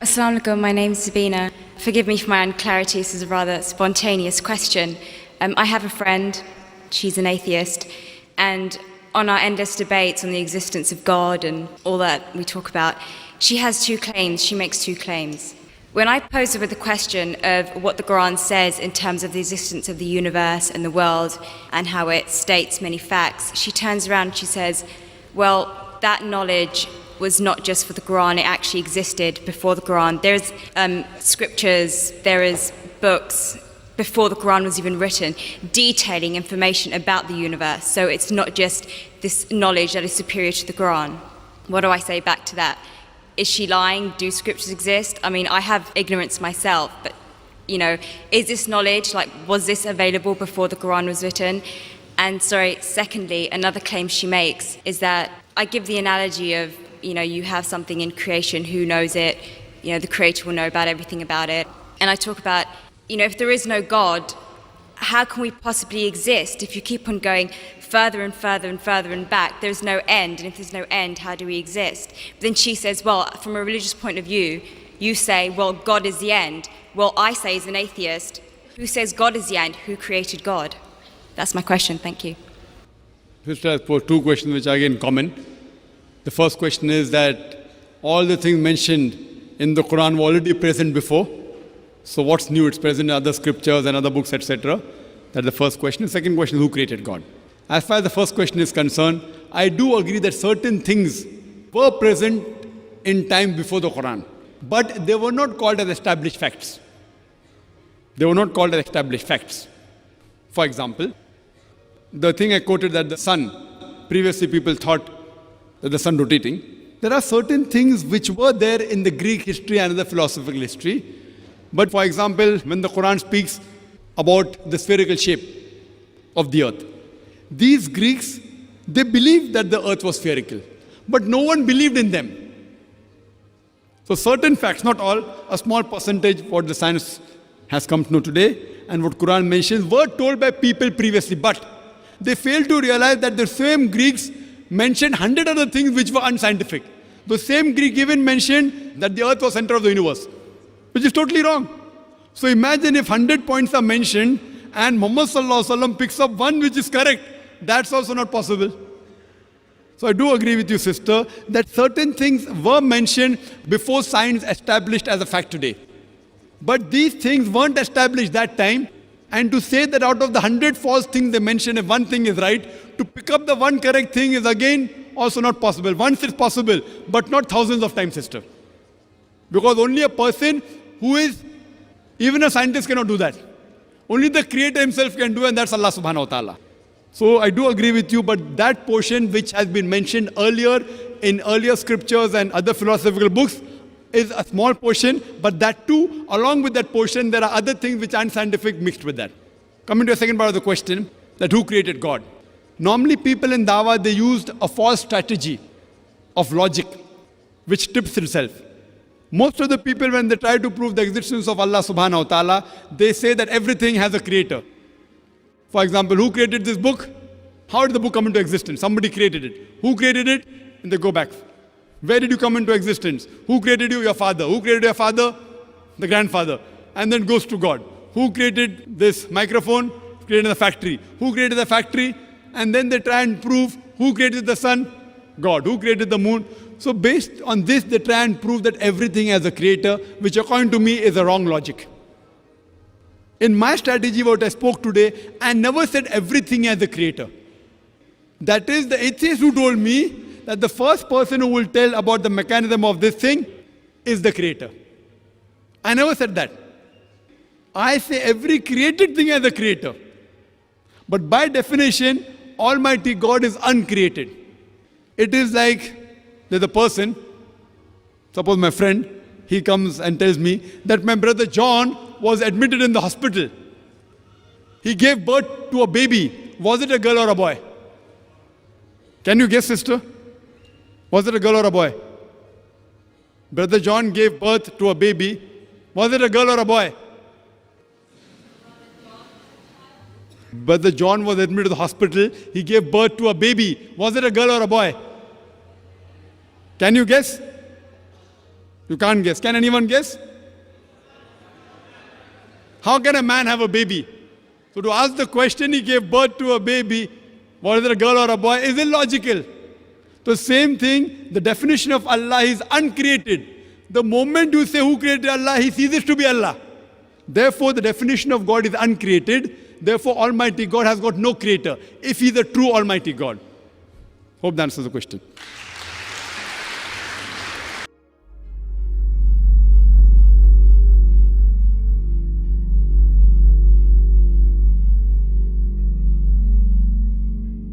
Assalamu alaikum, my name's Sabina. Forgive me for my unclarity, this is a rather spontaneous question. I have a friend, she's an atheist, and on our endless debates on the existence of God and all that we talk about, she has two claims, she makes two claims. When I pose her with the question of what the Quran says in terms of the existence of the universe and the world and how it states many facts, she turns around and she says, well, that knowledge was not just for the Quran, it actually existed before the Quran. There's scriptures, there is books before the Quran was even written, detailing information about the universe. So it's not just this knowledge that is superior to the Quran. What do I say back to that? Is she lying? Do scriptures exist? I mean, I have ignorance myself, but is this knowledge, was this available before the Quran was written? And secondly, another claim she makes is that I give the analogy of, you have something in creation, who knows it? The creator will know about everything about it. And I talk about, if there is no God, how can we possibly exist if you keep on going further and further and further and back? There's no end, and if there's no end, how do we exist? But then she says, well, from a religious point of view, you say, well, God is the end. Well, I say as an atheist, who says God is the end? Who created God? That's my question, thank you. Sister has posed two questions which are again common. The first question is that all the things mentioned in the Quran were already present before. So what's new? It's present in other scriptures and other books, etc. That's the first question. The second question is, who created God? As far as the first question is concerned, I do agree that certain things were present in time before the Quran, but they were not called as established facts. They were not called as established facts. For example, the thing I quoted that the sun, previously people thought that the sun rotating. There are certain things which were there in the Greek history and the philosophical history. But for example, when the Quran speaks about the spherical shape of the earth, these Greeks, they believed that the earth was spherical, but no one believed in them. So certain facts, not all, a small percentage, what the science has come to know today and what Quran mentions, were told by people previously, but they failed to realize that the same Greeks mentioned 100 other things which were unscientific. The same Greek even mentioned that the earth was center of the universe, which is totally wrong. So imagine if 100 points are mentioned and Muhammad Sallallahu Alaihi Wasallam picks up one which is correct. That's also not possible. So I do agree with you, sister, that certain things were mentioned before science established as a fact today. But these things weren't established that time. And to say that out of the 100 false things they mention, if one thing is right, to pick up the one correct thing is again also not possible. Once it's possible, but not thousands of times, sister. Because only a person who is, even a scientist cannot do that. Only the Creator himself can do, and that's Allah subhanahu wa ta'ala. So I do agree with you, but that portion which has been mentioned earlier in earlier scriptures and other philosophical books is a small portion, but that too, along with that portion, there are other things which aren't scientific mixed with that. Coming to the second part of the question, that who created God? Normally people in Dawah, they used a false strategy of logic, which tips itself. Most of the people, when they try to prove the existence of Allah subhanahu wa ta'ala, they say that everything has a creator. For example, who created this book? How did the book come into existence? Somebody created it. Who created it? And they go back. Where did you come into existence? Who created you? Your father. Who created your father? The grandfather. And then goes to God. Who created this microphone? Created the factory. Who created the factory? And then they try and prove who created the sun? God. Who created the moon? So based on this, they try and prove that everything has a creator, which according to me is a wrong logic. In my strategy, what I spoke today, I never said everything has a creator. That is the atheist who told me that the first person who will tell about the mechanism of this thing is the creator. I never said that. I say every created thing has a creator. But by definition, Almighty God is uncreated. It is like there's a person, suppose my friend, he comes and tells me that my brother John was admitted in the hospital. He gave birth to a baby. Was it a girl or a boy? Can you guess, sister? Was it a girl or a boy? Brother John gave birth to a baby. Was it a girl or a boy? Brother John was admitted to the hospital. He gave birth to a baby. Was it a girl or a boy? Can you guess? You can't guess. Can anyone guess? How can a man have a baby? So to ask the question, he gave birth to a baby, whether a girl or a boy, is illogical. The same thing, the definition of Allah is uncreated. The moment you say who created Allah, he ceases to be Allah. Therefore, the definition of God is uncreated. Therefore, Almighty God has got no creator, if he is a true Almighty God. Hope that answers the question.